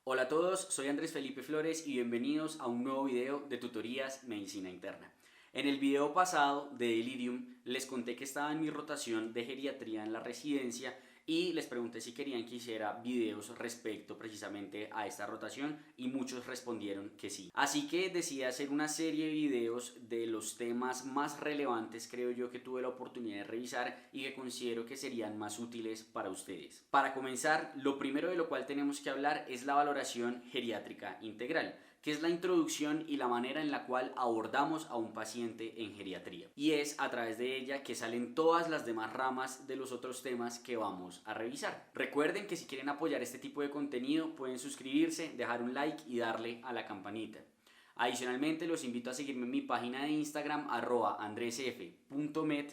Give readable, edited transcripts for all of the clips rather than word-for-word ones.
Hola a todos, soy Andrés Felipe Flores y bienvenidos a un nuevo video de tutorías Medicina Interna. En el video pasado de Delirium les conté que estaba en mi rotación de geriatría en la residencia y les pregunté si querían que hiciera videos respecto precisamente a esta rotación y muchos respondieron que sí. Así que decidí hacer una serie de videos de los temas más relevantes, creo yo, que tuve la oportunidad de revisar y que considero que serían más útiles para ustedes. Para comenzar, lo primero de lo cual tenemos que hablar es la valoración geriátrica integral, que es la introducción y la manera en la cual abordamos a un paciente en geriatría. Y es a través de ella que salen todas las demás ramas de los otros temas que vamos a revisar. Recuerden que si quieren apoyar este tipo de contenido pueden suscribirse, dejar un like y darle a la campanita. Adicionalmente los invito a seguirme en mi página de Instagram @andresf.med,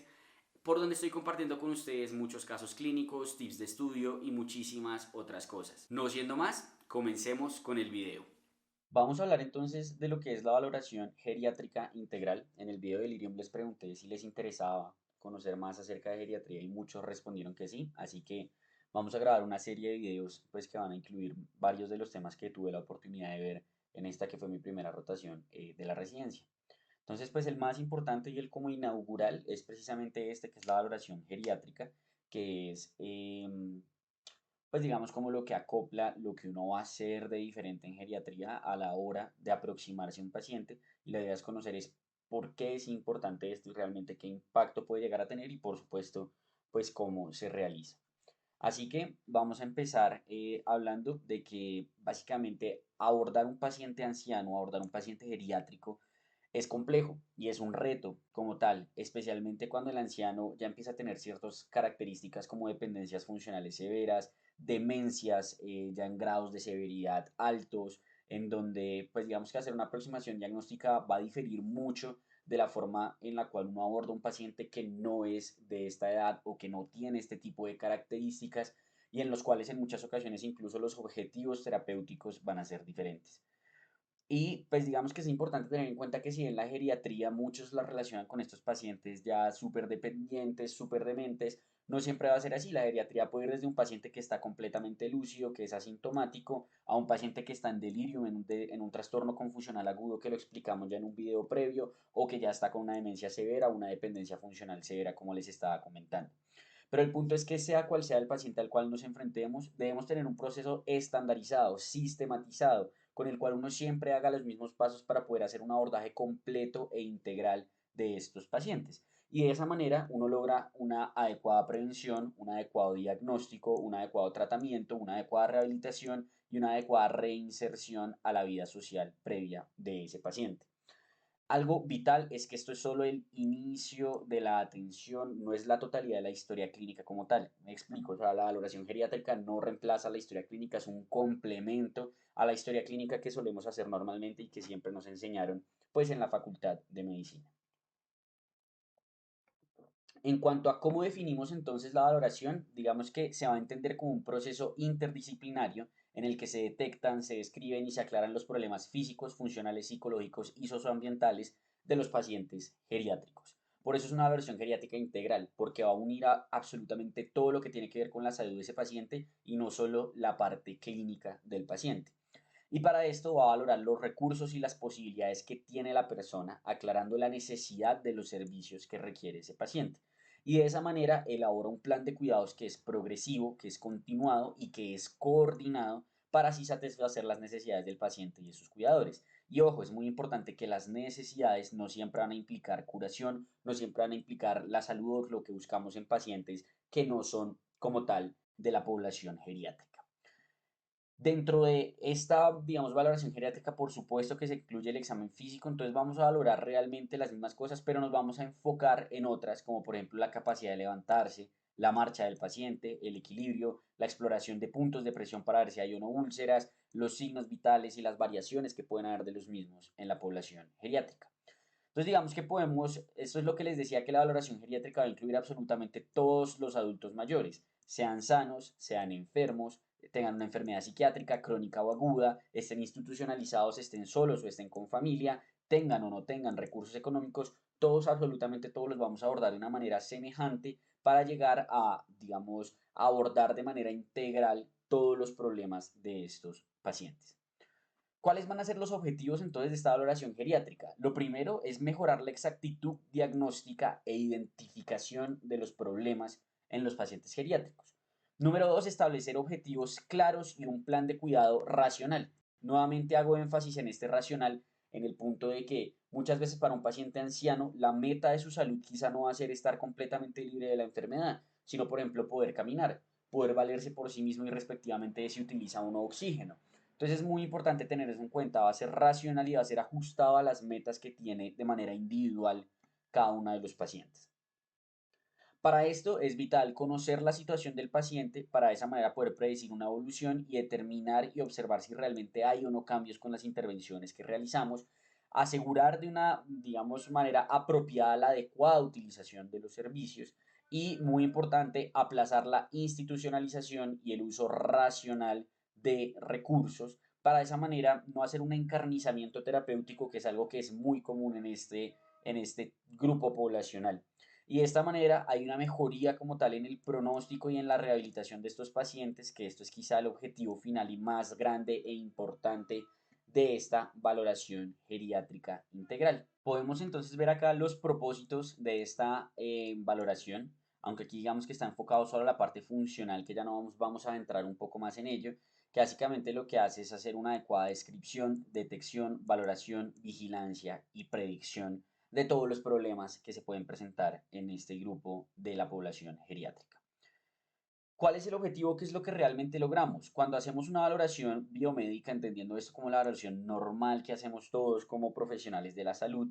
por donde estoy compartiendo con ustedes muchos casos clínicos, tips de estudio y muchísimas otras cosas. No siendo más, comencemos con el video. Vamos a hablar entonces de lo que es la valoración geriátrica integral. En el video de Delirium les pregunté si les interesaba conocer más acerca de geriatría y muchos respondieron que sí, así que vamos a grabar una serie de videos pues que van a incluir varios de los temas que tuve la oportunidad de ver en esta que fue mi primera rotación de la residencia. Entonces, pues el más importante y el como inaugural es precisamente este, que es la valoración geriátrica, que es, pues digamos, como lo que acopla lo que uno va a hacer de diferente en geriatría a la hora de aproximarse a un paciente. Y la idea es conocer es por qué es importante esto y realmente qué impacto puede llegar a tener y, por supuesto, pues cómo se realiza. Así que vamos a empezar hablando de que básicamente abordar un paciente anciano, abordar un paciente geriátrico es complejo y es un reto como tal, especialmente cuando el anciano ya empieza a tener ciertas características como dependencias funcionales severas, demencias ya en grados de severidad altos, en donde pues digamos que hacer una aproximación diagnóstica va a diferir mucho de la forma en la cual uno aborda un paciente que no es de esta edad o que no tiene este tipo de características y en los cuales en muchas ocasiones incluso los objetivos terapéuticos van a ser diferentes. Y pues digamos que es importante tener en cuenta que si en la geriatría muchos la relacionan con estos pacientes ya súper dependientes, súper dementes, no siempre va a ser así. La geriatría puede ir desde un paciente que está completamente lúcido, que es asintomático, a un paciente que está en delirio, en un trastorno confusional agudo que lo explicamos ya en un video previo, o que ya está con una demencia severa, una dependencia funcional severa, como les estaba comentando. Pero el punto es que sea cual sea el paciente al cual nos enfrentemos, debemos tener un proceso estandarizado, sistematizado, con el cual uno siempre haga los mismos pasos para poder hacer un abordaje completo e integral de estos pacientes. Y de esa manera uno logra una adecuada prevención, un adecuado diagnóstico, un adecuado tratamiento, una adecuada rehabilitación y una adecuada reinserción a la vida social previa de ese paciente. Algo vital es que esto es solo el inicio de la atención, no es la totalidad de la historia clínica como tal. Me explico, o sea, la valoración geriátrica no reemplaza la historia clínica, es un complemento a la historia clínica que solemos hacer normalmente y que siempre nos enseñaron pues en la Facultad de Medicina. En cuanto a cómo definimos entonces la valoración, digamos que se va a entender como un proceso interdisciplinario en el que se detectan, se describen y se aclaran los problemas físicos, funcionales, psicológicos y socioambientales de los pacientes geriátricos. Por eso es una versión geriátrica integral, porque va a unir a absolutamente todo lo que tiene que ver con la salud de ese paciente y no solo la parte clínica del paciente. Y para esto va a valorar los recursos y las posibilidades que tiene la persona, aclarando la necesidad de los servicios que requiere ese paciente. Y de esa manera elabora un plan de cuidados que es progresivo, que es continuado y que es coordinado para así satisfacer las necesidades del paciente y de sus cuidadores. Y ojo, es muy importante que las necesidades no siempre van a implicar curación, no siempre van a implicar la salud o lo que buscamos en pacientes que no son como tal de la población geriátrica. Dentro de esta, digamos, valoración geriátrica, por supuesto que se incluye el examen físico, entonces vamos a valorar realmente las mismas cosas, pero nos vamos a enfocar en otras, como por ejemplo la capacidad de levantarse, la marcha del paciente, el equilibrio, la exploración de puntos de presión para ver si hay o no úlceras, los signos vitales y las variaciones que pueden haber de los mismos en la población geriátrica. Entonces, digamos que podemos, esto es lo que les decía, que la valoración geriátrica va a incluir absolutamente todos los adultos mayores, sean sanos, sean enfermos, tengan una enfermedad psiquiátrica, crónica o aguda, estén institucionalizados, estén solos o estén con familia, tengan o no tengan recursos económicos, todos, absolutamente todos los vamos a abordar de una manera semejante para llegar a, digamos, abordar de manera integral todos los problemas de estos pacientes. ¿Cuáles van a ser los objetivos entonces de esta valoración geriátrica? Lo primero es mejorar la exactitud diagnóstica e identificación de los problemas en los pacientes geriátricos. Número dos, establecer objetivos claros y un plan de cuidado racional. Nuevamente hago énfasis en este racional en el punto de que muchas veces para un paciente anciano la meta de su salud quizá no va a ser estar completamente libre de la enfermedad, sino por ejemplo poder caminar, poder valerse por sí mismo y respectivamente si utiliza o no oxígeno. Entonces es muy importante tener eso en cuenta, va a ser racional y va a ser ajustado a las metas que tiene de manera individual cada uno de los pacientes. Para esto es vital conocer la situación del paciente para de esa manera poder predecir una evolución y determinar y observar si realmente hay o no cambios con las intervenciones que realizamos, asegurar de una, digamos, manera apropiada la adecuada utilización de los servicios y, muy importante, aplazar la institucionalización y el uso racional de recursos para de esa manera no hacer un encarnizamiento terapéutico, que es algo que es muy común en este grupo poblacional. Y de esta manera hay una mejoría como tal en el pronóstico y en la rehabilitación de estos pacientes, que esto es quizá el objetivo final y más grande e importante de esta valoración geriátrica integral. Podemos entonces ver acá los propósitos de esta valoración, aunque aquí digamos que está enfocado solo a la parte funcional, que ya no vamos a entrar un poco más en ello, que básicamente lo que hace es hacer una adecuada descripción, detección, valoración, vigilancia y predicción de todos los problemas que se pueden presentar en este grupo de la población geriátrica. ¿Cuál es el objetivo? ¿Qué es lo que realmente logramos? Cuando hacemos una valoración biomédica, entendiendo esto como la valoración normal que hacemos todos como profesionales de la salud,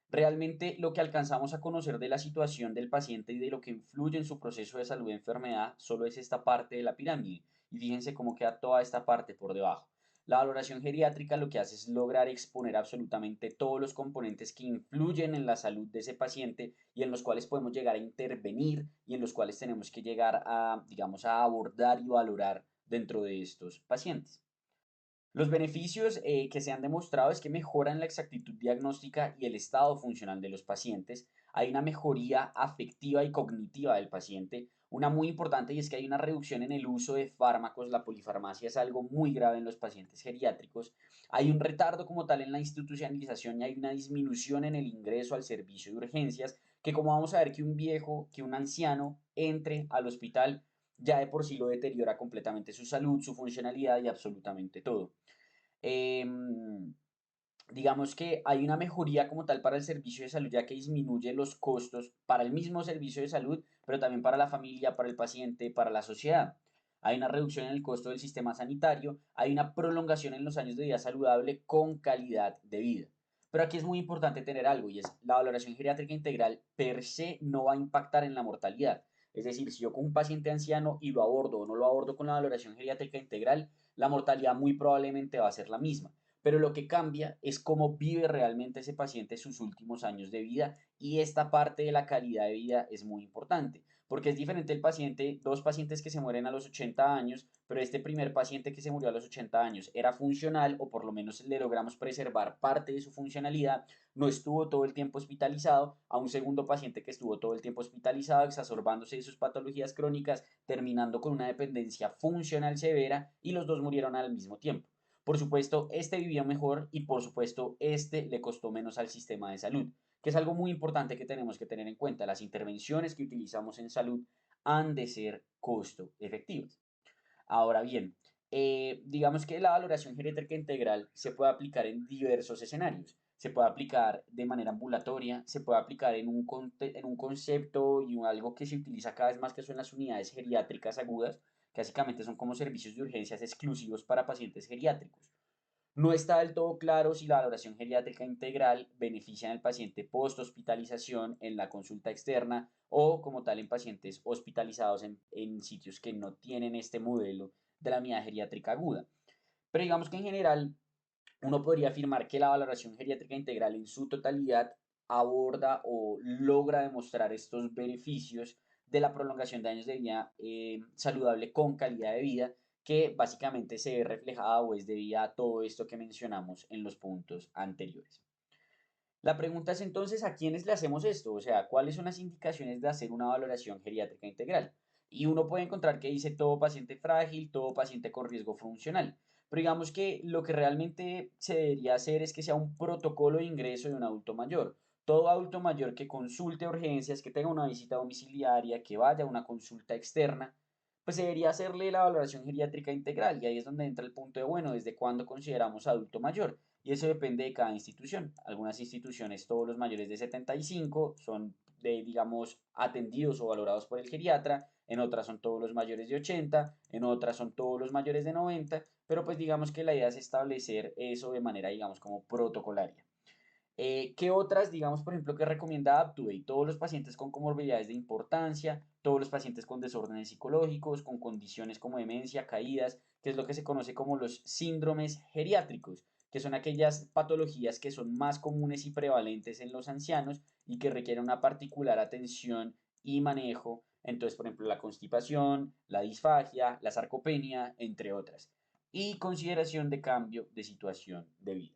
realmente lo que alcanzamos a conocer de la situación del paciente y de lo que influye en su proceso de salud y enfermedad solo es esta parte de la pirámide. Y fíjense cómo queda toda esta parte por debajo. La valoración geriátrica lo que hace es lograr exponer absolutamente todos los componentes que influyen en la salud de ese paciente y en los cuales podemos llegar a intervenir y en los cuales tenemos que llegar a, digamos, a abordar y valorar dentro de estos pacientes. Los beneficios que se han demostrado es que mejoran la exactitud diagnóstica y el estado funcional de los pacientes. Hay una mejoría afectiva y cognitiva del paciente. Una muy importante y es que hay una reducción en el uso de fármacos. La polifarmacia es algo muy grave en los pacientes geriátricos. Hay un retardo como tal en la institucionalización y hay una disminución en el ingreso al servicio de urgencias, que como vamos a ver que un viejo, que un anciano entre al hospital ya de por sí lo deteriora completamente su salud, su funcionalidad y absolutamente todo. Em, digamos que hay una mejoría como tal para el servicio de salud, ya que disminuye los costos para el mismo servicio de salud, pero también para la familia, para el paciente, para la sociedad. Hay una reducción en el costo del sistema sanitario, hay una prolongación en los años de vida saludable con calidad de vida. Pero aquí es muy importante tener algo y es la valoración geriátrica integral per se no va a impactar en la mortalidad. Es decir, si yo con un paciente anciano y lo abordo o no lo abordo con la valoración geriátrica integral, la mortalidad muy probablemente va a ser la misma, pero lo que cambia es cómo vive realmente ese paciente sus últimos años de vida y esta parte de la calidad de vida es muy importante, porque es diferente el paciente, dos pacientes que se mueren a los 80 años, pero este primer paciente que se murió a los 80 años era funcional o por lo menos le logramos preservar parte de su funcionalidad, no estuvo todo el tiempo hospitalizado, a un segundo paciente que estuvo todo el tiempo hospitalizado, exacerbándose de sus patologías crónicas, terminando con una dependencia funcional severa y los dos murieron al mismo tiempo. Por supuesto, este vivió mejor y por supuesto, este le costó menos al sistema de salud, que es algo muy importante que tenemos que tener en cuenta. Las intervenciones que utilizamos en salud han de ser costo efectivas. Ahora bien, digamos que la valoración geriátrica integral se puede aplicar en diversos escenarios. Se puede aplicar de manera ambulatoria, se puede aplicar en un concepto y algo que se utiliza cada vez más, que son las unidades geriátricas agudas, que básicamente son como servicios de urgencias exclusivos para pacientes geriátricos. No está del todo claro si la valoración geriátrica integral beneficia al paciente post-hospitalización en la consulta externa o como tal en pacientes hospitalizados en sitios que no tienen este modelo de la unidad geriátrica aguda. Pero digamos que en general uno podría afirmar que la valoración geriátrica integral en su totalidad aborda o logra demostrar estos beneficios de la prolongación de años de vida saludable con calidad de vida que básicamente se ve reflejada o es debida a todo esto que mencionamos en los puntos anteriores. La pregunta es entonces, ¿a quiénes le hacemos esto? O sea, ¿cuáles son las indicaciones de hacer una valoración geriátrica integral? Y uno puede encontrar que dice todo paciente frágil, todo paciente con riesgo funcional. Pero digamos que lo que realmente se debería hacer es que sea un protocolo de ingreso de un adulto mayor. Todo adulto mayor que consulte urgencias, que tenga una visita domiciliaria, que vaya a una consulta externa, pues se debería hacerle la valoración geriátrica integral. Y ahí es donde entra el punto de, bueno, ¿desde cuándo consideramos adulto mayor? Y eso depende de cada institución. Algunas instituciones, todos los mayores de 75 son, digamos, atendidos o valorados por el geriatra. En otras son todos los mayores de 80, en otras son todos los mayores de 90, pero pues digamos que la idea es establecer eso de manera, digamos, como protocolaria. ¿Qué otras, digamos, por ejemplo, que recomienda Aptuvey? Todos los pacientes con comorbilidades de importancia, todos los pacientes con desórdenes psicológicos, con condiciones como demencia, caídas, que es lo que se conoce como los síndromes geriátricos, que son aquellas patologías que son más comunes y prevalentes en los ancianos y que requieren una particular atención y manejo. Entonces, por ejemplo, la constipación, la disfagia, la sarcopenia, entre otras. Y consideración de cambio de situación de vida.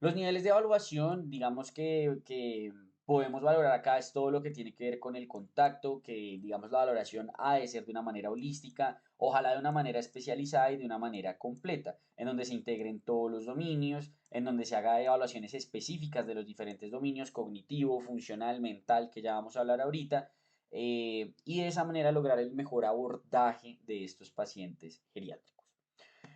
Los niveles de evaluación, digamos que podemos valorar acá es todo lo que tiene que ver con el contacto, que digamos la valoración ha de ser de una manera holística, ojalá de una manera especializada y de una manera completa, en donde se integren todos los dominios, en donde se haga evaluaciones específicas de los diferentes dominios, cognitivo, funcional, mental, que ya vamos a hablar ahorita, y de esa manera lograr el mejor abordaje de estos pacientes geriátricos.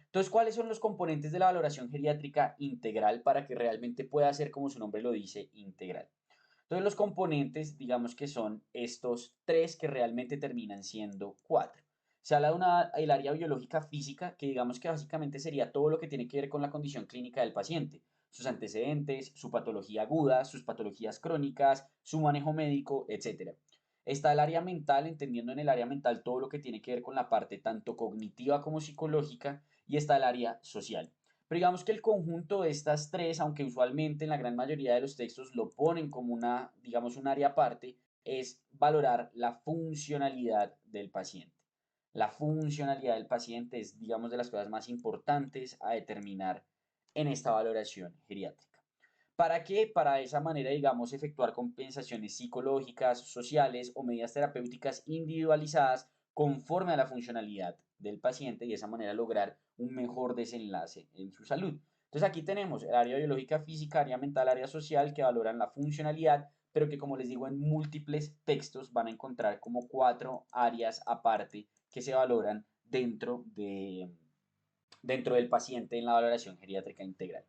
Entonces, ¿cuáles son los componentes de la valoración geriátrica integral para que realmente pueda ser, como su nombre lo dice, integral? Entonces, los componentes, digamos que son estos tres que realmente terminan siendo cuatro. Se habla de el área biológica física, que digamos que básicamente sería todo lo que tiene que ver con la condición clínica del paciente, sus antecedentes, su patología aguda, sus patologías crónicas, su manejo médico, etc. Está el área mental, entendiendo en el área mental todo lo que tiene que ver con la parte tanto cognitiva como psicológica, y está el área social. Pero digamos que el conjunto de estas tres, aunque usualmente en la gran mayoría de los textos lo ponen como una, digamos, un área aparte, es valorar la funcionalidad del paciente. La funcionalidad del paciente es, digamos, de las cosas más importantes a determinar en esta valoración geriátrica. ¿Para qué? Para de esa manera, digamos, efectuar compensaciones psicológicas, sociales o medidas terapéuticas individualizadas conforme a la funcionalidad del paciente y de esa manera lograr un mejor desenlace en su salud. Entonces aquí tenemos el área biológica física, área mental, área social que valoran la funcionalidad, pero que como les digo en múltiples textos van a encontrar como cuatro áreas aparte que se valoran dentro del paciente en la valoración geriátrica integral.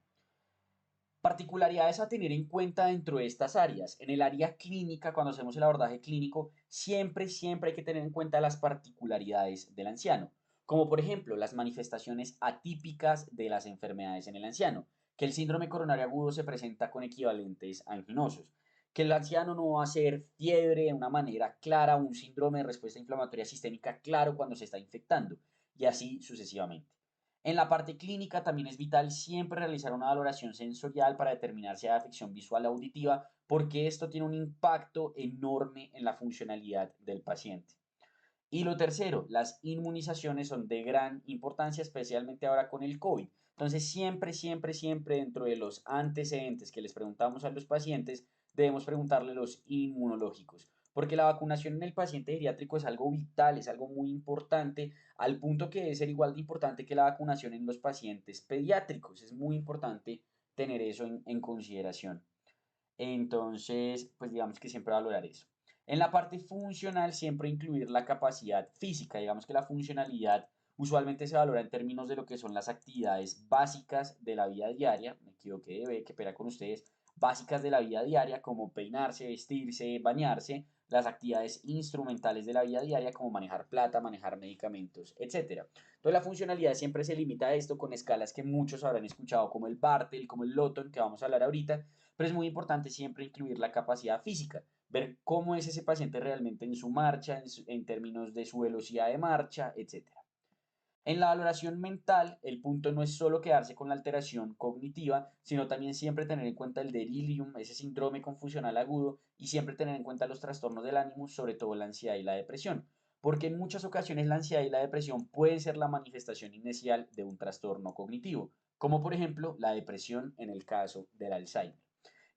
Particularidades a tener en cuenta dentro de estas áreas. En el área clínica, cuando hacemos el abordaje clínico, siempre hay que tener en cuenta las particularidades del anciano, como por ejemplo las manifestaciones atípicas de las enfermedades en el anciano, que el síndrome coronario agudo se presenta con equivalentes anginosos, que el anciano no va a hacer fiebre de una manera clara, un síndrome de respuesta inflamatoria sistémica claro cuando se está infectando, y así sucesivamente. En la parte clínica también es vital siempre realizar una valoración sensorial para determinar si hay afección visual o auditiva, porque esto tiene un impacto enorme en la funcionalidad del paciente. Y lo tercero, las inmunizaciones son de gran importancia, especialmente ahora con el COVID. Entonces, siempre dentro de los antecedentes que les preguntamos a los pacientes, debemos preguntarle los inmunológicos, porque la vacunación en el paciente geriátrico es algo vital, es algo muy importante, al punto que debe ser igual de importante que la vacunación en los pacientes pediátricos. Es muy importante tener eso en consideración. Entonces, pues digamos que siempre valorar eso. En la parte funcional, siempre incluir la capacidad física. Digamos que la funcionalidad usualmente se valora en términos de lo que son las actividades básicas de la vida diaria. Me equivoqué de qué pena con ustedes. Básicas de la vida diaria, como peinarse, vestirse, bañarse. Las actividades instrumentales de la vida diaria, como manejar plata, manejar medicamentos, etc. Entonces, la funcionalidad siempre se limita a esto con escalas que muchos habrán escuchado, como el Bartel, como el Lotton, que vamos a hablar ahorita, pero es muy importante siempre incluir la capacidad física, ver cómo es ese paciente realmente en su marcha, en términos de su velocidad de marcha, etc. En la valoración mental, el punto no es solo quedarse con la alteración cognitiva, sino también siempre tener en cuenta el delirium, ese síndrome confusional agudo, y siempre tener en cuenta los trastornos del ánimo, sobre todo la ansiedad y la depresión, porque en muchas ocasiones la ansiedad y la depresión pueden ser la manifestación inicial de un trastorno cognitivo, como por ejemplo la depresión en el caso del Alzheimer.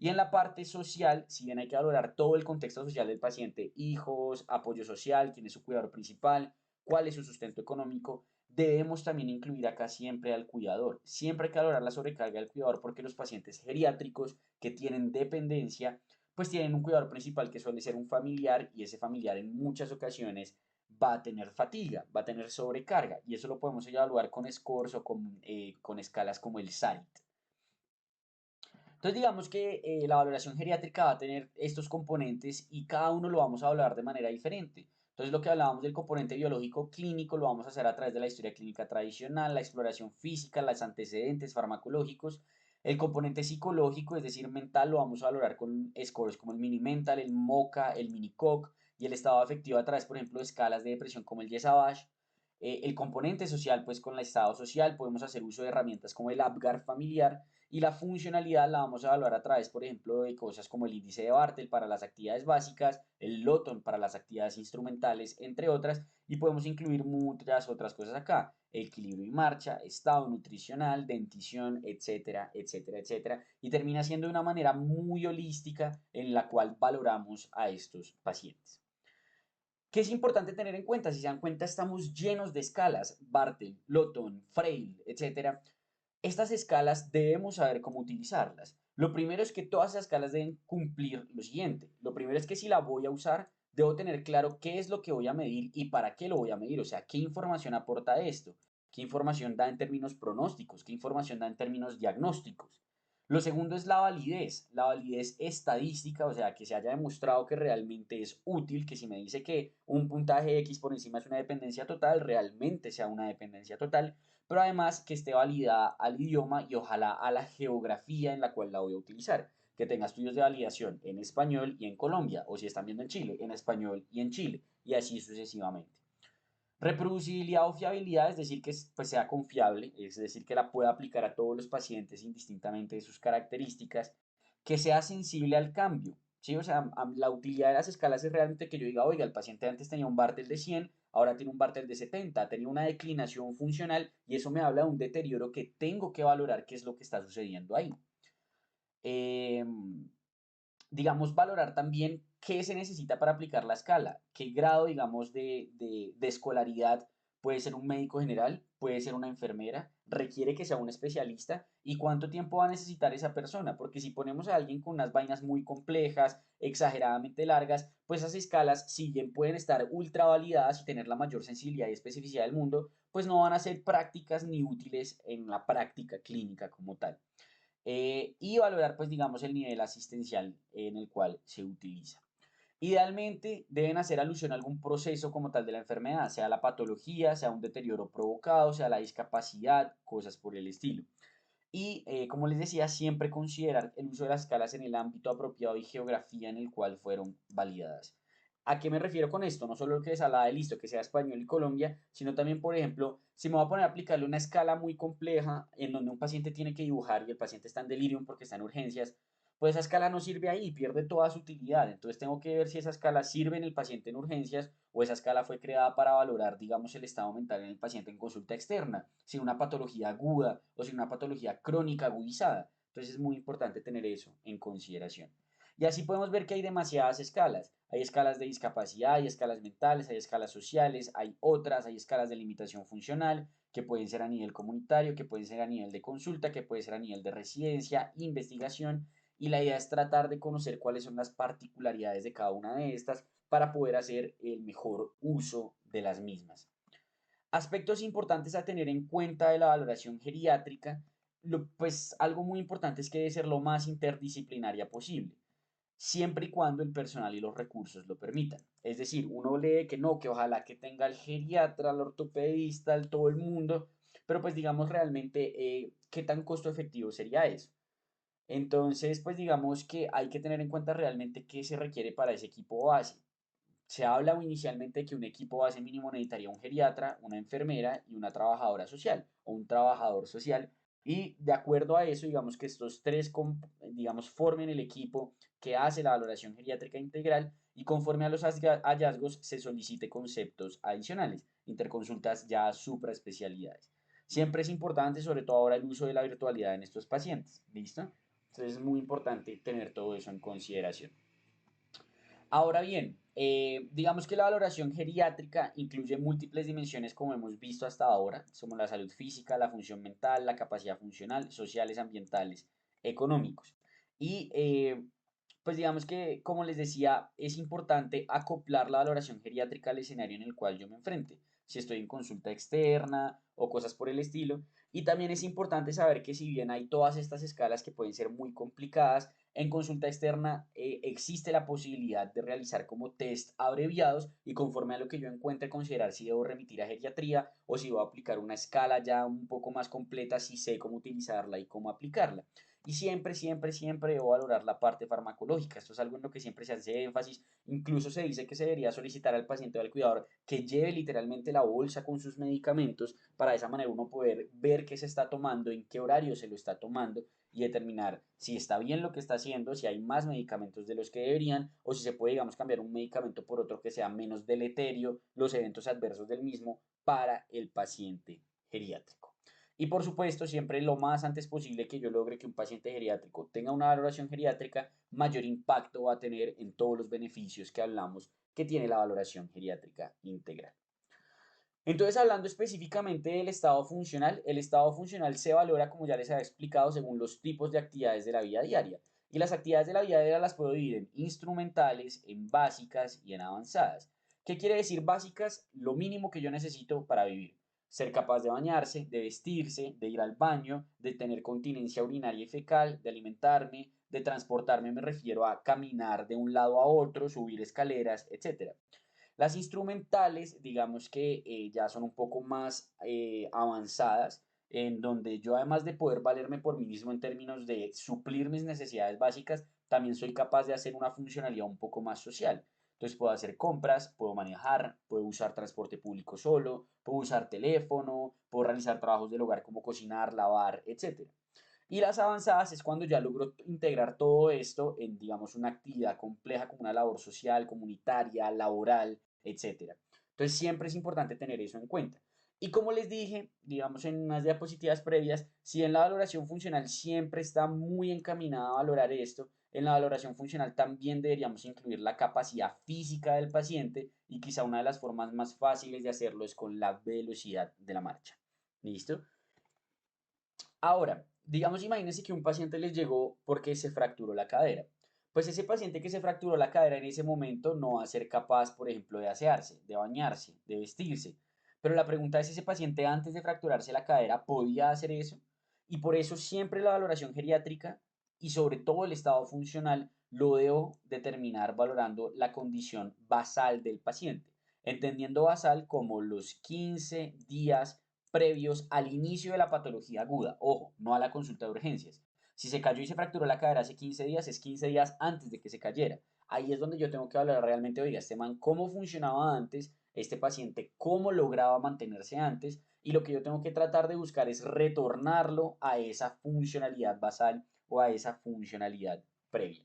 Y en la parte social, si bien hay que valorar todo el contexto social del paciente, hijos, apoyo social, quién es su cuidador principal, cuál es su sustento económico, debemos también incluir acá siempre al cuidador. Siempre hay que valorar la sobrecarga del cuidador porque los pacientes geriátricos que tienen dependencia, pues tienen un cuidador principal que suele ser un familiar y ese familiar en muchas ocasiones va a tener fatiga, va a tener sobrecarga y eso lo podemos evaluar con scores o con escalas como el SAIT. Entonces digamos que la valoración geriátrica va a tener estos componentes y cada uno lo vamos a hablar de manera diferente. Entonces lo que hablábamos del componente biológico clínico lo vamos a hacer a través de la historia clínica tradicional, la exploración física, los antecedentes farmacológicos. El componente psicológico, es decir, mental, lo vamos a valorar con scores como el mini mental, el MoCA, el mini COC y el estado afectivo a través, por ejemplo, de escalas de depresión como el Yesavage. El componente social, pues con el estado social podemos hacer uso de herramientas como el APGAR familiar y la funcionalidad la vamos a evaluar a través, por ejemplo, de cosas como el índice de Bartel para las actividades básicas, el Loton para las actividades instrumentales, entre otras, y podemos incluir muchas otras cosas acá, equilibrio y marcha, estado nutricional, dentición, etcétera, etcétera, etcétera, y termina siendo de una manera muy holística en la cual valoramos a estos pacientes. ¿Qué es importante tener en cuenta? Si se dan cuenta, estamos llenos de escalas, Bartel, Loton, Frail, etcétera. Estas escalas debemos saber cómo utilizarlas. Lo primero es que todas esas escalas deben cumplir lo siguiente. Lo primero es que si la voy a usar, debo tener claro qué es lo que voy a medir y para qué lo voy a medir. O sea, qué información aporta esto, qué información da en términos pronósticos, qué información da en términos diagnósticos. Lo segundo es la validez estadística, o sea, que se haya demostrado que realmente es útil, que si me dice que un puntaje X por encima es una dependencia total, realmente sea una dependencia total, pero además que esté validada al idioma y ojalá a la geografía en la cual la voy a utilizar, que tenga estudios de validación en español y en Colombia, o si están viendo en Chile, en español y en Chile, y así sucesivamente. Reproducibilidad o fiabilidad, es decir, que pues, sea confiable, es decir, que la pueda aplicar a todos los pacientes indistintamente de sus características, que sea sensible al cambio, ¿sí? O sea, la utilidad de las escalas es realmente que yo diga, oiga, el paciente antes tenía un Bartel de 100, ahora tiene un Bartel de 70, tenía una declinación funcional y eso me habla de un deterioro que tengo que valorar qué es lo que está sucediendo ahí. Eh, digamos, valorar también qué se necesita para aplicar la escala, qué grado, digamos, de escolaridad puede ser un médico general, puede ser una enfermera, requiere que sea un especialista y cuánto tiempo va a necesitar esa persona, porque si ponemos a alguien con unas vainas muy complejas, exageradamente largas, pues esas escalas, si bien pueden estar ultra validadas y tener la mayor sensibilidad y especificidad del mundo, pues no van a ser prácticas ni útiles en la práctica clínica como tal y valorar, pues, digamos, el nivel asistencial en el cual se utiliza. Idealmente deben hacer alusión a algún proceso como tal de la enfermedad, sea la patología, sea un deterioro provocado, sea la discapacidad, cosas por el estilo. Y como les decía, siempre considerar el uso de las escalas en el ámbito apropiado y geografía en el cual fueron validadas. ¿A qué me refiero con esto? No solo lo que es hablaba de listo, que sea español y Colombia, sino también, por ejemplo, si me voy a poner a aplicarle una escala muy compleja en donde un paciente tiene que dibujar y el paciente está en delirium porque está en urgencias, pues esa escala no sirve ahí, pierde toda su utilidad. Entonces tengo que ver si esa escala sirve en el paciente en urgencias o esa escala fue creada para valorar, digamos, el estado mental en el paciente en consulta externa, si una patología aguda o si una patología crónica agudizada. Entonces es muy importante tener eso en consideración. Y así podemos ver que hay demasiadas escalas. Hay escalas de discapacidad, hay escalas mentales, hay escalas sociales, hay otras, hay escalas de limitación funcional que pueden ser a nivel comunitario, que pueden ser a nivel de consulta, que puede ser a nivel de residencia, investigación. Y la idea es tratar de conocer cuáles son las particularidades de cada una de estas para poder hacer el mejor uso de las mismas. Aspectos importantes a tener en cuenta de la valoración geriátrica, pues algo muy importante es que debe ser lo más interdisciplinaria posible siempre y cuando el personal y los recursos lo permitan. Es decir, uno lee que no, que ojalá que tenga el geriatra, el ortopedista, el todo el mundo, pero pues digamos realmente qué tan costo efectivo sería eso. Entonces, pues digamos que hay que tener en cuenta realmente qué se requiere para ese equipo base. Se habla inicialmente de que un equipo base mínimo necesitaría un geriatra, una enfermera y una trabajadora social o un trabajador social. Y de acuerdo a eso, digamos que estos tres, digamos, formen el equipo que hace la valoración geriátrica integral y conforme a los hallazgos se solicite conceptos adicionales, interconsultas ya supraespecialidades. Siempre es importante, sobre todo ahora, el uso de la virtualidad en estos pacientes. ¿Listo? Entonces es muy importante tener todo eso en consideración. Ahora bien, digamos que la valoración geriátrica incluye múltiples dimensiones como hemos visto hasta ahora, como la salud física, la función mental, la capacidad funcional, sociales, ambientales, económicos. Y pues digamos que, como les decía, es importante acoplar la valoración geriátrica al escenario en el cual yo me enfrente, si estoy en consulta externa o cosas por el estilo. Y también es importante saber que si bien hay todas estas escalas que pueden ser muy complicadas, en consulta externa existe la posibilidad de realizar como test abreviados y conforme a lo que yo encuentre considerar si debo remitir a geriatría o si voy a aplicar una escala ya un poco más completa, si sé cómo utilizarla y cómo aplicarla. Y siempre, siempre, siempre debo valorar la parte farmacológica. Esto es algo en lo que siempre se hace énfasis. Incluso se dice que se debería solicitar al paciente o al cuidador que lleve literalmente la bolsa con sus medicamentos para de esa manera uno poder ver qué se está tomando, en qué horario se lo está tomando y determinar si está bien lo que está haciendo, si hay más medicamentos de los que deberían o si se puede, digamos, cambiar un medicamento por otro que sea menos deleterio, los eventos adversos del mismo para el paciente geriátrico. Y por supuesto, siempre lo más antes posible que yo logre que un paciente geriátrico tenga una valoración geriátrica, mayor impacto va a tener en todos los beneficios que hablamos que tiene la valoración geriátrica integral. Entonces, hablando específicamente del estado funcional, el estado funcional se valora, como ya les había explicado, según los tipos de actividades de la vida diaria. Y las actividades de la vida diaria las puedo dividir en instrumentales, en básicas y en avanzadas. ¿Qué quiere decir básicas? Lo mínimo que yo necesito para vivir. Ser capaz de bañarse, de vestirse, de ir al baño, de tener continencia urinaria y fecal, de alimentarme, de transportarme, me refiero a caminar de un lado a otro, subir escaleras, etc. Las instrumentales, digamos que ya son un poco más avanzadas, en donde yo además de poder valerme por mí mismo en términos de suplir mis necesidades básicas, también soy capaz de hacer una funcionalidad un poco más social. Entonces puedo hacer compras, puedo manejar, puedo usar transporte público solo, puedo usar teléfono, puedo realizar trabajos del hogar como cocinar, lavar, etc. Y las avanzadas es cuando ya logro integrar todo esto en, digamos, una actividad compleja como una labor social, comunitaria, laboral, etcétera. Entonces siempre es importante tener eso en cuenta. Y como les dije, digamos en unas diapositivas previas, si en la valoración funcional siempre está muy encaminada a valorar esto, en la valoración funcional también deberíamos incluir la capacidad física del paciente y quizá una de las formas más fáciles de hacerlo es con la velocidad de la marcha. ¿Listo? Ahora, digamos, imagínense que un paciente les llegó porque se fracturó la cadera. Pues ese paciente que se fracturó la cadera en ese momento no va a ser capaz, por ejemplo, de asearse, de bañarse, de vestirse. Pero la pregunta es si ese paciente antes de fracturarse la cadera podía hacer eso. Y por eso siempre la valoración geriátrica y sobre todo el estado funcional lo debo determinar valorando la condición basal del paciente, entendiendo basal como los 15 días previos al inicio de la patología aguda. Ojo, no a la consulta de urgencias. Si se cayó y se fracturó la cadera hace 15 días, es 15 días antes de que se cayera. Ahí es donde yo tengo que hablar realmente, oiga, este man, cómo funcionaba antes, este paciente, cómo lograba mantenerse antes, y lo que yo tengo que tratar de buscar es retornarlo a esa funcionalidad basal o a esa funcionalidad previa.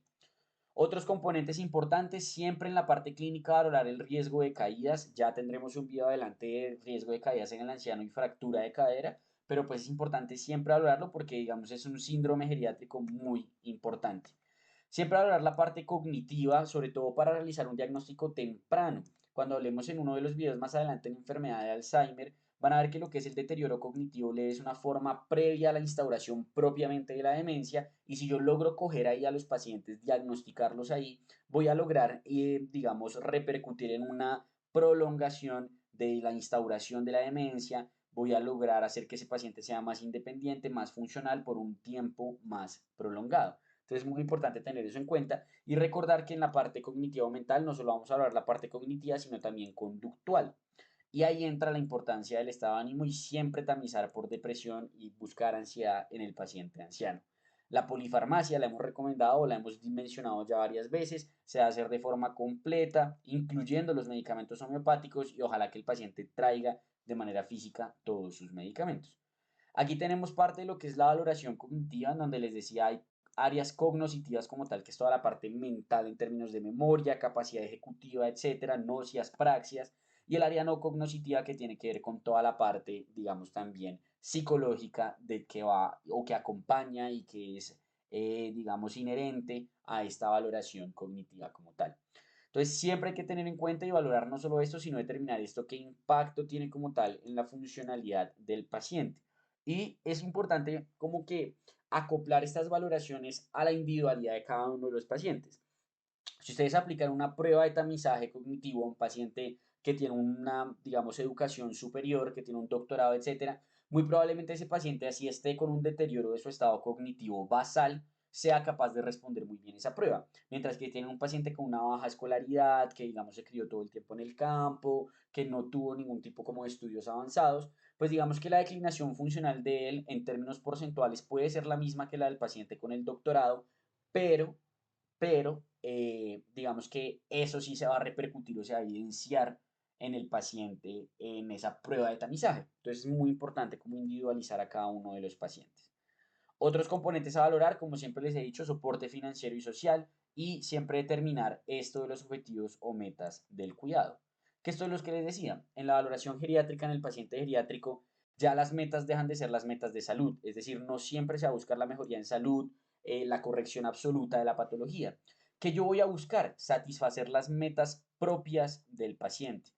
Otros componentes importantes, siempre en la parte clínica, valorar el riesgo de caídas. Ya tendremos un video adelante de riesgo de caídas en el anciano y fractura de cadera, pero pues es importante siempre valorarlo porque, digamos, es un síndrome geriátrico muy importante. Siempre valorar la parte cognitiva, sobre todo para realizar un diagnóstico temprano. Cuando hablemos en uno de los videos más adelante en enfermedad de Alzheimer, van a ver que lo que es el deterioro cognitivo le es una forma previa a la instauración propiamente de la demencia y si yo logro coger ahí a los pacientes, diagnosticarlos ahí, voy a lograr, digamos, repercutir en una prolongación de la instauración de la demencia, voy a lograr hacer que ese paciente sea más independiente, más funcional por un tiempo más prolongado. Entonces es muy importante tener eso en cuenta y recordar que en la parte cognitivo mental no solo vamos a hablar la parte cognitiva, sino también conductual. Y ahí entra la importancia del estado de ánimo y siempre tamizar por depresión y buscar ansiedad en el paciente anciano. La polifarmacia la hemos recomendado o la hemos mencionado ya varias veces, se va a hacer de forma completa, incluyendo los medicamentos homeopáticos y ojalá que el paciente traiga de manera física todos sus medicamentos. Aquí tenemos parte de lo que es la valoración cognitiva, en donde les decía hay áreas cognitivas como tal, que es toda la parte mental en términos de memoria, capacidad ejecutiva, etcétera, nocias, praxias, y el área no cognitiva que tiene que ver con toda la parte, digamos, también psicológica de que va o que acompaña y que es digamos, inherente a esta valoración cognitiva como tal. Entonces, siempre hay que tener en cuenta y valorar no solo esto, sino determinar esto qué impacto tiene como tal en la funcionalidad del paciente. Y es importante como que acoplar estas valoraciones a la individualidad de cada uno de los pacientes. Si ustedes aplican una prueba de tamizaje cognitivo a un paciente que tiene una, digamos, educación superior, que tiene un doctorado, etcétera, muy probablemente ese paciente, así esté con un deterioro de su estado cognitivo basal, sea capaz de responder muy bien esa prueba. Mientras que tiene un paciente con una baja escolaridad, que digamos se crió todo el tiempo en el campo, que no tuvo ningún tipo como de estudios avanzados, pues digamos que la declinación funcional de él en términos porcentuales puede ser la misma que la del paciente con el doctorado, pero digamos que eso sí se va a repercutir o se va a evidenciar en el paciente en esa prueba de tamizaje. Entonces es muy importante como individualizar a cada uno de los pacientes. Otros componentes a valorar, como siempre les he dicho, soporte financiero y social y siempre determinar esto de los objetivos o metas del cuidado. Que esto es lo que les decía, en la valoración geriátrica en el paciente geriátrico ya las metas dejan de ser las metas de salud, es decir, no siempre se va a buscar la mejoría en salud, la corrección absoluta de la patología. ¿Qué yo voy a buscar? Satisfacer las metas propias del paciente.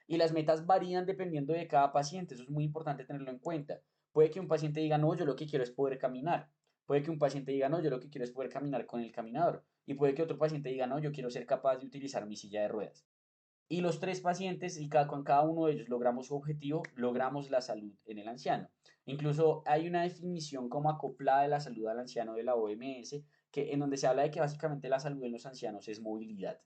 Y las metas varían dependiendo de cada paciente, eso es muy importante tenerlo en cuenta. Puede que un paciente diga, no, yo lo que quiero es poder caminar. Puede que un paciente diga, no, yo lo que quiero es poder caminar con el caminador. Y puede que otro paciente diga, no, yo quiero ser capaz de utilizar mi silla de ruedas. Y los tres pacientes, y con cada uno de ellos logramos su objetivo, logramos la salud en el anciano. Incluso hay una definición como acoplada de la salud al anciano de la OMS, que, en donde se habla de que básicamente la salud en los ancianos es movilidad.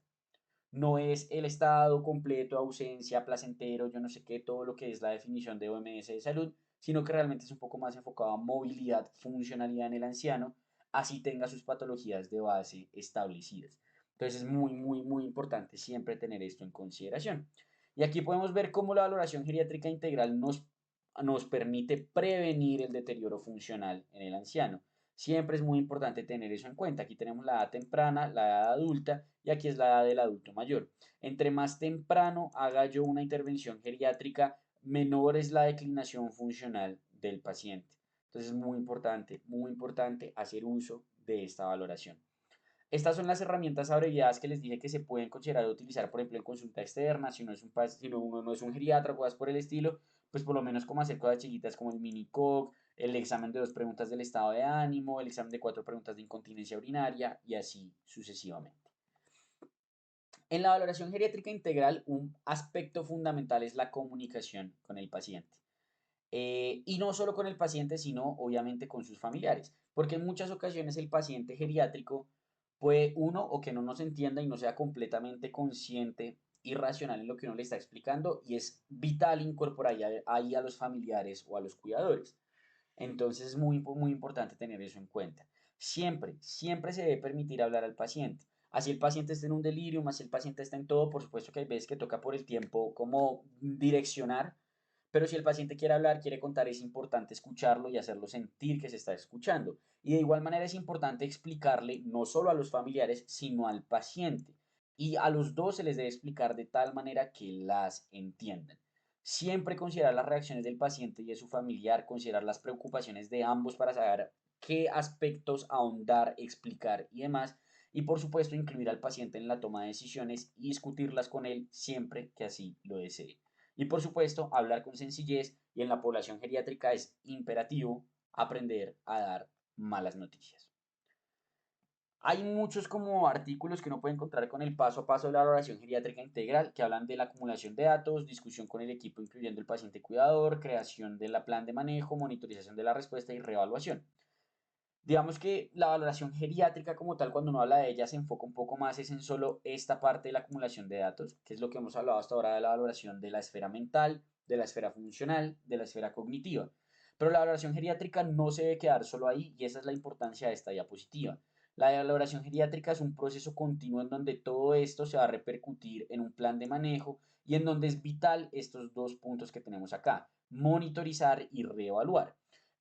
No es el estado completo, ausencia, placentero, yo no sé qué, todo lo que es la definición de OMS de salud, sino que realmente es un poco más enfocado a movilidad, funcionalidad en el anciano, así tenga sus patologías de base establecidas. Entonces es muy importante siempre tener esto en consideración. Y aquí podemos ver cómo la valoración geriátrica integral nos permite prevenir el deterioro funcional en el anciano. Siempre es muy importante tener eso en cuenta. Aquí tenemos la edad temprana, la edad adulta y aquí es la edad del adulto mayor. Entre más temprano haga yo una intervención geriátrica, menor es la declinación funcional del paciente. Entonces es muy importante hacer uso de esta valoración. Estas son las herramientas abreviadas que les dije que se pueden considerar utilizar, por ejemplo, en consulta externa, si uno no es un geriatra o cosas por el estilo, pues por lo menos como hacer cosas chiquitas como el mini COG, el examen de 2 preguntas del estado de ánimo, el examen de 4 preguntas de incontinencia urinaria y así sucesivamente. En la valoración geriátrica integral, un aspecto fundamental es la comunicación con el paciente. Y no solo con el paciente, sino obviamente con sus familiares, porque en muchas ocasiones el paciente geriátrico puede uno o que no nos entienda y no sea completamente consciente y racional en lo que uno le está explicando y es vital incorporar ahí a los familiares o a los cuidadores. Entonces es muy importante tener eso en cuenta. Siempre se debe permitir hablar al paciente. Así el paciente esté en un delirium, así el paciente está en todo, por supuesto que hay veces que toca por el tiempo como direccionar, pero si el paciente quiere hablar, quiere contar, es importante escucharlo y hacerlo sentir que se está escuchando. Y de igual manera es importante explicarle no solo a los familiares, sino al paciente. Y a los dos se les debe explicar de tal manera que las entiendan. Siempre considerar las reacciones del paciente y de su familiar, considerar las preocupaciones de ambos para saber qué aspectos ahondar, explicar y demás. Y por supuesto incluir al paciente en la toma de decisiones y discutirlas con él siempre que así lo desee. Y por supuesto, hablar con sencillez y en la población geriátrica es imperativo aprender a dar malas noticias. Hay muchos como artículos que uno puede encontrar con el paso a paso de la valoración geriátrica integral que hablan de la acumulación de datos, discusión con el equipo incluyendo el paciente cuidador, creación del plan de manejo, monitorización de la respuesta y reevaluación. Digamos que la valoración geriátrica como tal, cuando uno habla de ella, se enfoca un poco más es en solo esta parte de la acumulación de datos, que es lo que hemos hablado hasta ahora de la valoración de la esfera mental, de la esfera funcional, de la esfera cognitiva. Pero la valoración geriátrica no se debe quedar solo ahí y esa es la importancia de esta diapositiva. La valoración geriátrica es un proceso continuo en donde todo esto se va a repercutir en un plan de manejo y en donde es vital estos dos puntos que tenemos acá, monitorizar y reevaluar.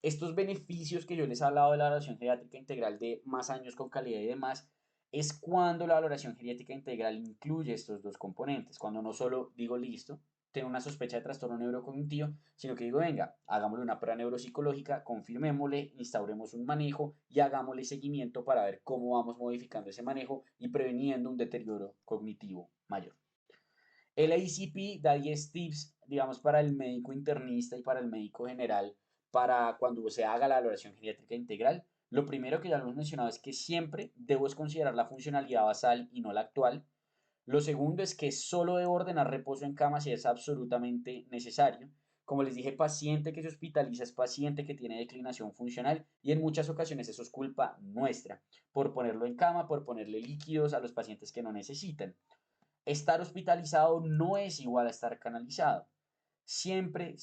Estos beneficios que yo les he hablado de la valoración geriátrica integral de más años con calidad y demás, es cuando la valoración geriátrica integral incluye estos dos componentes, cuando no solo digo listo, tengo una sospecha de trastorno neurocognitivo, sino que digo, venga, hagámosle una prueba neuropsicológica, confirmémosle, instauremos un manejo y hagámosle seguimiento para ver cómo vamos modificando ese manejo y preveniendo un deterioro cognitivo mayor. El ACP da 10 tips, digamos, para el médico internista y para el médico general para cuando se haga la valoración geriátrica integral. Lo primero que ya lo hemos mencionado es que siempre debo considerar la funcionalidad basal y no la actual. Lo segundo es que solo debo ordenar reposo en cama si es absolutamente necesario. Como les dije, paciente que se hospitaliza es paciente que tiene declinación funcional y en muchas ocasiones eso es culpa nuestra por ponerlo en cama, por ponerle líquidos a los pacientes que no necesitan. Estar hospitalizado no es igual a estar canalizado. Siempre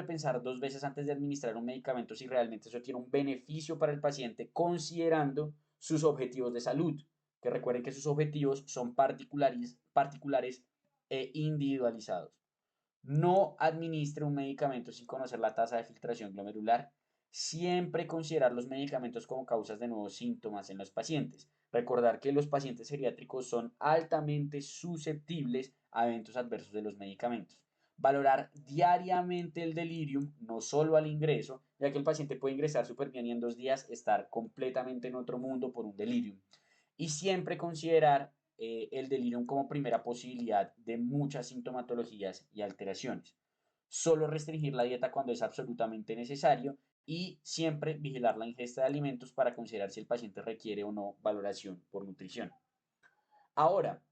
pensar dos veces antes de administrar un medicamento si realmente eso tiene un beneficio para el paciente, considerando sus objetivos de salud. Que recuerden que sus objetivos son particulares e individualizados. No administre un medicamento sin conocer la tasa de filtración glomerular. Siempre considerar los medicamentos como causas de nuevos síntomas en los pacientes. Recordar que los pacientes geriátricos son altamente susceptibles a eventos adversos de los medicamentos. Valorar diariamente el delirium, no solo al ingreso, ya que el paciente puede ingresar súper bien y en 2 días estar completamente en otro mundo por un delirium. Y siempre considerar el delirium como primera posibilidad de muchas sintomatologías y alteraciones. Solo restringir la dieta cuando es absolutamente necesario y siempre vigilar la ingesta de alimentos para considerar si el paciente requiere o no valoración por nutrición. Ahora,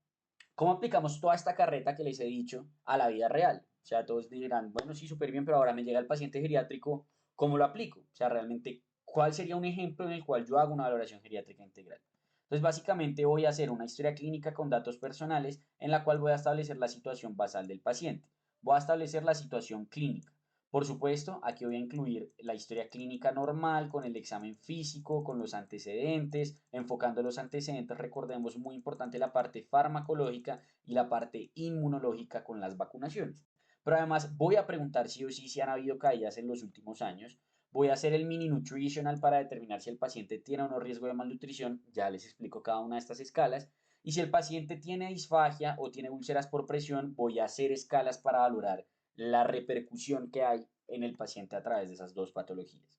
¿cómo aplicamos toda esta carreta que les he dicho a la vida real? O sea, todos dirán, bueno, sí, súper bien, pero ahora me llega el paciente geriátrico, ¿cómo lo aplico? O sea, realmente, ¿cuál sería un ejemplo en el cual yo hago una valoración geriátrica integral? Entonces, básicamente voy a hacer una historia clínica con datos personales en la cual voy a establecer la situación basal del paciente. Voy a establecer la situación clínica. Por supuesto, aquí voy a incluir la historia clínica normal con el examen físico, con los antecedentes, enfocando los antecedentes, recordemos muy importante la parte farmacológica y la parte inmunológica con las vacunaciones. Pero además voy a preguntar sí o sí si han habido caídas en los últimos años. Voy a hacer el mini nutritional para determinar si el paciente tiene o no riesgo de malnutrición, ya les explico cada una de estas escalas. Y si el paciente tiene disfagia o tiene úlceras por presión, voy a hacer escalas para valorar la repercusión que hay en el paciente a través de esas dos patologías.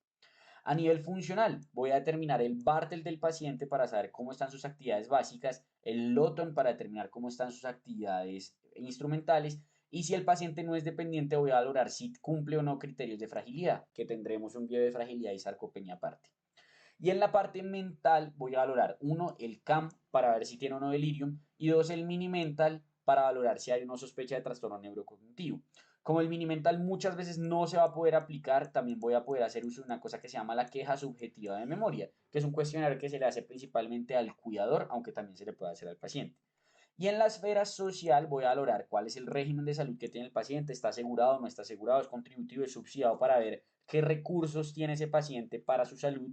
A nivel funcional, voy a determinar el Bartel del paciente para saber cómo están sus actividades básicas, el Loton para determinar cómo están sus actividades instrumentales y si el paciente no es dependiente voy a valorar si cumple o no criterios de fragilidad, que tendremos un video de fragilidad y sarcopenia aparte. Y en la parte mental voy a valorar, uno, el CAM para ver si tiene o no delirium y dos, el mini mental para valorar si hay una sospecha de trastorno neurocognitivo. Como el mini mental muchas veces no se va a poder aplicar, también voy a poder hacer uso de una cosa que se llama la queja subjetiva de memoria, que es un cuestionario que se le hace principalmente al cuidador, aunque también se le puede hacer al paciente. Y en la esfera social voy a valorar cuál es el régimen de salud que tiene el paciente, está asegurado, no está asegurado, es contributivo, es subsidiado para ver qué recursos tiene ese paciente para su salud,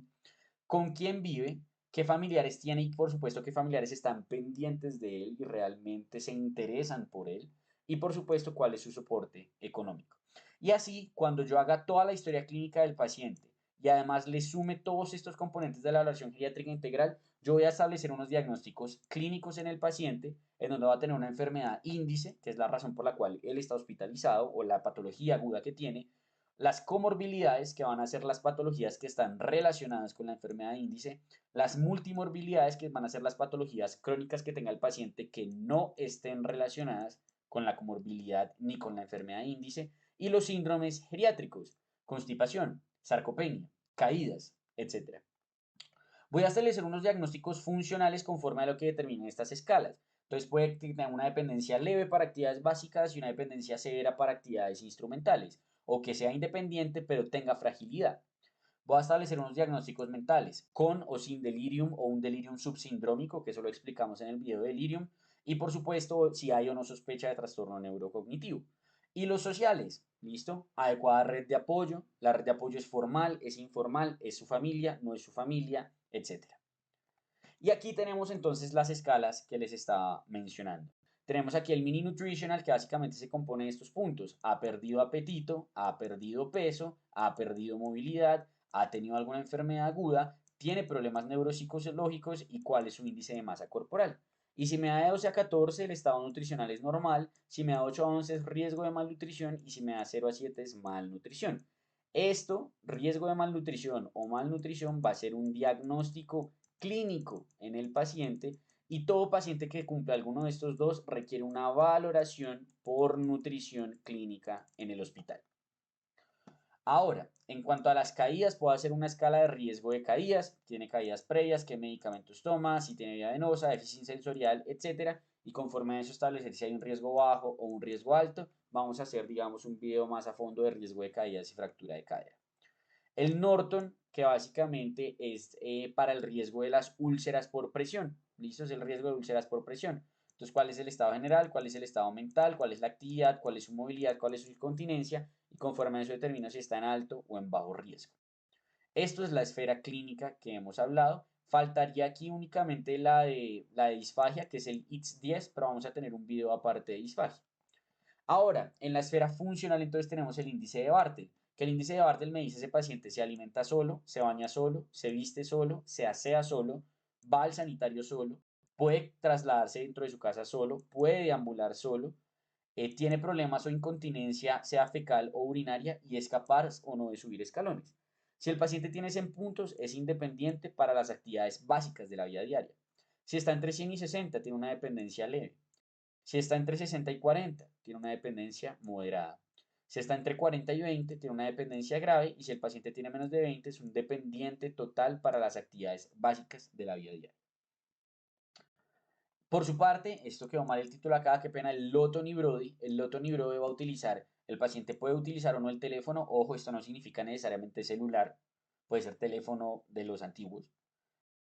con quién vive, qué familiares tiene y por supuesto qué familiares están pendientes de él y realmente se interesan por él y por supuesto cuál es su soporte económico. Y así, cuando yo haga toda la historia clínica del paciente y además le sume todos estos componentes de la evaluación geriátrica integral, yo voy a establecer unos diagnósticos clínicos en el paciente en donde va a tener una enfermedad índice, que es la razón por la cual él está hospitalizado o la patología aguda que tiene, las comorbilidades, que van a ser las patologías que están relacionadas con la enfermedad de índice, las multimorbilidades, que van a ser las patologías crónicas que tenga el paciente que no estén relacionadas con la comorbilidad ni con la enfermedad de índice, y los síndromes geriátricos, constipación, sarcopenia, caídas, etc. Voy a establecer unos diagnósticos funcionales conforme a lo que determinan estas escalas. Entonces puede que tenga una dependencia leve para actividades básicas y una dependencia severa para actividades instrumentales, o que sea independiente pero tenga fragilidad. Voy a establecer unos diagnósticos mentales, con o sin delirium o un delirium subsindrómico, que eso lo explicamos en el video de delirium, y por supuesto si hay o no sospecha de trastorno neurocognitivo. Y los sociales, ¿listo? Adecuada red de apoyo, la red de apoyo es formal, es informal, es su familia, no es su familia, etcétera. Y aquí tenemos entonces las escalas que les estaba mencionando. Tenemos aquí el mini nutritional que básicamente se compone de estos puntos. Ha perdido apetito, ha perdido peso, ha perdido movilidad, ha tenido alguna enfermedad aguda, tiene problemas neuropsicológicos y cuál es su índice de masa corporal. Y si me da de 12 a 14, el estado nutricional es normal. Si me da 8 a 11 es riesgo de malnutrición. Y si me da 0 a 7 es malnutrición. Esto, riesgo de malnutrición o malnutrición, va a ser un diagnóstico clínico en el paciente. Y todo paciente que cumpla alguno de estos dos requiere una valoración por nutrición clínica en el hospital. Ahora, en cuanto a las caídas, puedo hacer una escala de riesgo de caídas. Tiene caídas previas, qué medicamentos toma, si tiene vía venosa, déficit sensorial, etcétera. Y conforme a eso establecer si hay un riesgo bajo o un riesgo alto. Vamos a hacer, digamos, un video más a fondo de riesgo de caídas y fractura de cadera. El Norton, que básicamente es para el riesgo de las úlceras por presión. ¿Listo? Es el riesgo de úlceras por presión. Entonces, ¿cuál es el estado general? ¿Cuál es el estado mental? ¿Cuál es la actividad? ¿Cuál es su movilidad? ¿Cuál es su incontinencia? Y conforme a eso determina si está en alto o en bajo riesgo. Esto es la esfera clínica que hemos hablado. Faltaría aquí únicamente la de disfagia, que es el ITS-10, pero vamos a tener un video aparte de disfagia. Ahora, en la esfera funcional entonces tenemos el índice de Bartel, que el índice de Bartel me dice ese paciente se alimenta solo, se baña solo, se viste solo, se asea solo, va al sanitario solo, puede trasladarse dentro de su casa solo, puede deambular solo, tiene problemas o incontinencia, sea fecal o urinaria, y es capaz o no de subir escalones. Si el paciente tiene 100 puntos, es independiente para las actividades básicas de la vida diaria. Si está entre 100 y 60, tiene una dependencia leve. Si está entre 60 y 40, tiene una dependencia moderada. Si está entre 40 y 20, tiene una dependencia grave. Y si el paciente tiene menos de 20, es un dependiente total para las actividades básicas de la vida diaria. Por su parte, esto quedó mal el título acá, qué pena, el Loton-Brody. El Loton-Brody va a utilizar, el paciente puede utilizar o no el teléfono. Ojo, esto no significa necesariamente celular, puede ser teléfono de los antiguos.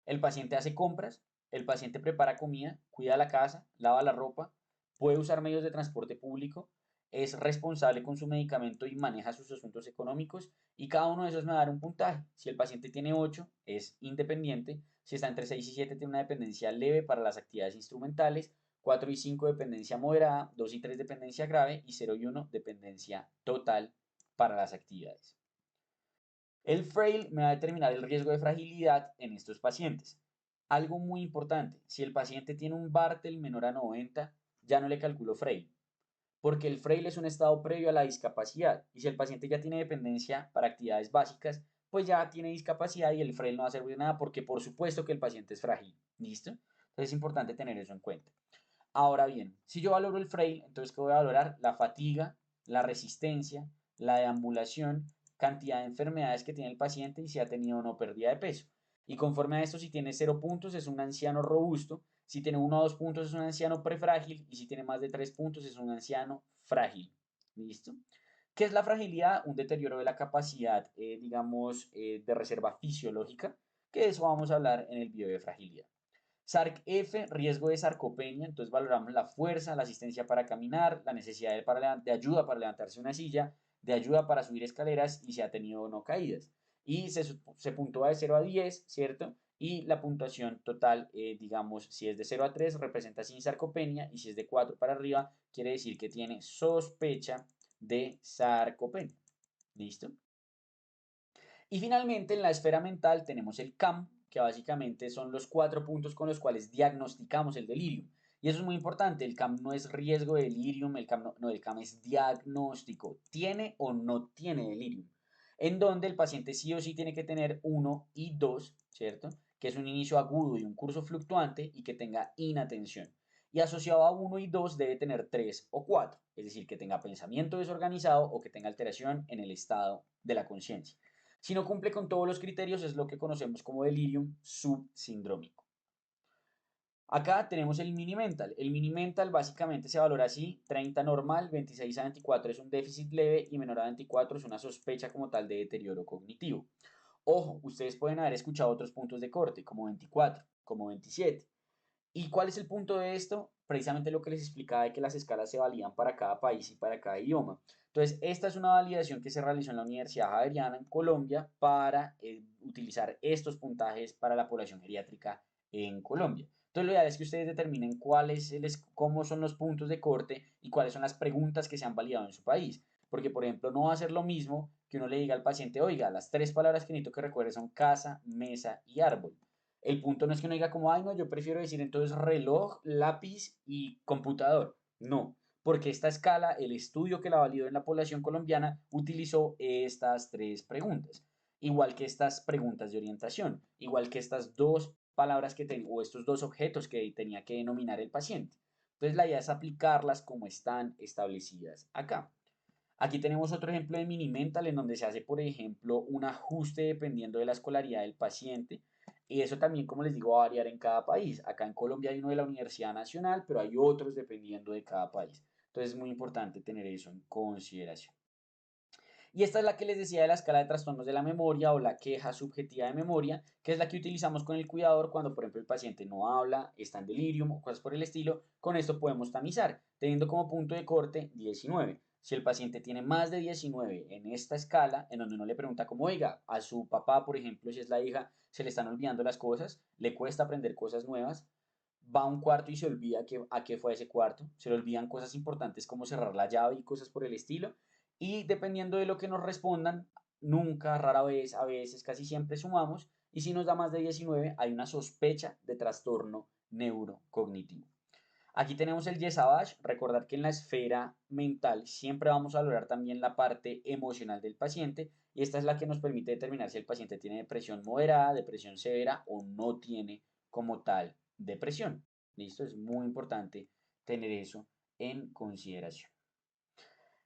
El paciente hace compras, el paciente prepara comida, cuida la casa, lava la ropa, puede usar medios de transporte público, es responsable con su medicamento y maneja sus asuntos económicos, y cada uno de esos me va a dar un puntaje. Si el paciente tiene 8, es independiente. Si está entre 6 y 7, tiene una dependencia leve para las actividades instrumentales. 4 y 5, dependencia moderada. 2 y 3, dependencia grave. Y 0 y 1, dependencia total para las actividades. El Frail me va a determinar el riesgo de fragilidad en estos pacientes. Algo muy importante, si el paciente tiene un Bartel menor a 90, ya no le calculo Frail, porque el Frail es un estado previo a la discapacidad, y si el paciente ya tiene dependencia para actividades básicas, pues ya tiene discapacidad y el Frail no va a servir de nada, porque por supuesto que el paciente es frágil. ¿Listo? Entonces es importante tener eso en cuenta. Ahora bien, si yo valoro el Frail, entonces ¿qué voy a valorar? La fatiga, la resistencia, la deambulación, cantidad de enfermedades que tiene el paciente y si ha tenido o no pérdida de peso. Y conforme a esto, si tiene 0 puntos es un anciano robusto, si tiene 1 o 2 puntos es un anciano prefrágil y si tiene más de 3 puntos es un anciano frágil. ¿Listo? ¿Qué es la fragilidad? Un deterioro de la capacidad, digamos, de reserva fisiológica, que de eso vamos a hablar en el video de fragilidad. SARC-F, riesgo de sarcopenia, entonces valoramos la fuerza, la asistencia para caminar, la necesidad de ayuda para levantarse una silla, de ayuda para subir escaleras y si ha tenido o no caídas. Y se puntúa de 0 a 10, ¿cierto? Y la puntuación total, digamos, si es de 0 a 3, representa sin sarcopenia y si es de 4 para arriba, quiere decir que tiene sospecha de sarcopenia. ¿Listo? Y finalmente, en la esfera mental tenemos el CAM, que básicamente son los 4 puntos con los cuales diagnosticamos el delirio. Y eso es muy importante, el CAM no es riesgo de delirium, el CAM no, el CAM es diagnóstico, tiene o no tiene delirium, en donde el paciente sí o sí tiene que tener 1 y 2, ¿cierto? Que es un inicio agudo y un curso fluctuante y que tenga inatención. Y asociado a 1 y 2 debe tener 3 o 4, es decir, que tenga pensamiento desorganizado o que tenga alteración en el estado de la conciencia. Si no cumple con todos los criterios, es lo que conocemos como delirium subsindrómico. Acá tenemos el mini mental. El mini mental básicamente se valora así: 30 normal, 26 a 24 es un déficit leve y menor a 24 es una sospecha como tal de deterioro cognitivo. Ojo, ustedes pueden haber escuchado otros puntos de corte, como 24, como 27. ¿Y cuál es el punto de esto? Precisamente lo que les explicaba de que las escalas se validan para cada país y para cada idioma. Entonces, esta es una validación que se realizó en la Universidad Javeriana en Colombia para utilizar estos puntajes para la población geriátrica en Colombia. Entonces, lo ideal es que ustedes determinen cómo son los puntos de corte y cuáles son las preguntas que se han validado en su país. Porque, por ejemplo, no va a ser lo mismo que uno le diga al paciente: oiga, las 3 palabras que necesito que recuerde son casa, mesa y árbol. El punto no es que uno diga como, ay, no, yo prefiero decir entonces reloj, lápiz y computador. No, porque esta escala, el estudio que la validó en la población colombiana, utilizó estas tres preguntas. Igual que estas preguntas de orientación, igual que estas dos palabras o estos dos objetos que tenía que denominar el paciente. Entonces la idea es aplicarlas como están establecidas acá. Aquí tenemos otro ejemplo de mini mental en donde se hace, por ejemplo, un ajuste dependiendo de la escolaridad del paciente. Y eso también, como les digo, va a variar en cada país. Acá en Colombia hay uno de la Universidad Nacional, pero hay otros dependiendo de cada país. Entonces es muy importante tener eso en consideración. Y esta es la que les decía de la escala de trastornos de la memoria o la queja subjetiva de memoria, que es la que utilizamos con el cuidador cuando, por ejemplo, el paciente no habla, está en delirium o cosas por el estilo. Con esto podemos tamizar, teniendo como punto de corte 19. Si el paciente tiene más de 19 en esta escala, en donde uno le pregunta como, oiga, a su papá, por ejemplo, si es la hija, se le están olvidando las cosas, le cuesta aprender cosas nuevas, va a un cuarto y se olvida a qué fue ese cuarto, se le olvidan cosas importantes como cerrar la llave y cosas por el estilo, y dependiendo de lo que nos respondan, nunca, rara vez, a veces, casi siempre sumamos, y si nos da más de 19, hay una sospecha de trastorno neurocognitivo. Aquí tenemos el Yesabash. Recordar que en la esfera mental siempre vamos a valorar también la parte emocional del paciente y esta es la que nos permite determinar si el paciente tiene depresión moderada, depresión severa o no tiene como tal depresión. ¿Listo? Es muy importante tener eso en consideración.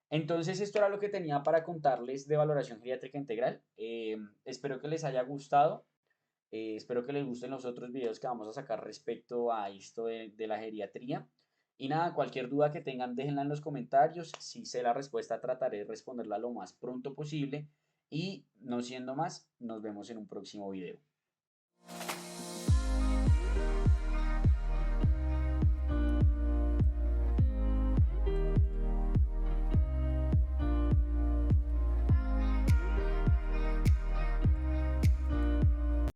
Entonces, esto era lo que tenía para contarles de valoración geriátrica integral. Espero que les haya gustado. Espero que les gusten los otros videos que vamos a sacar respecto a esto de la geriatría. Y nada, cualquier duda que tengan, déjenla en los comentarios. Si sé la respuesta, trataré de responderla lo más pronto posible. Y no siendo más, nos vemos en un próximo video.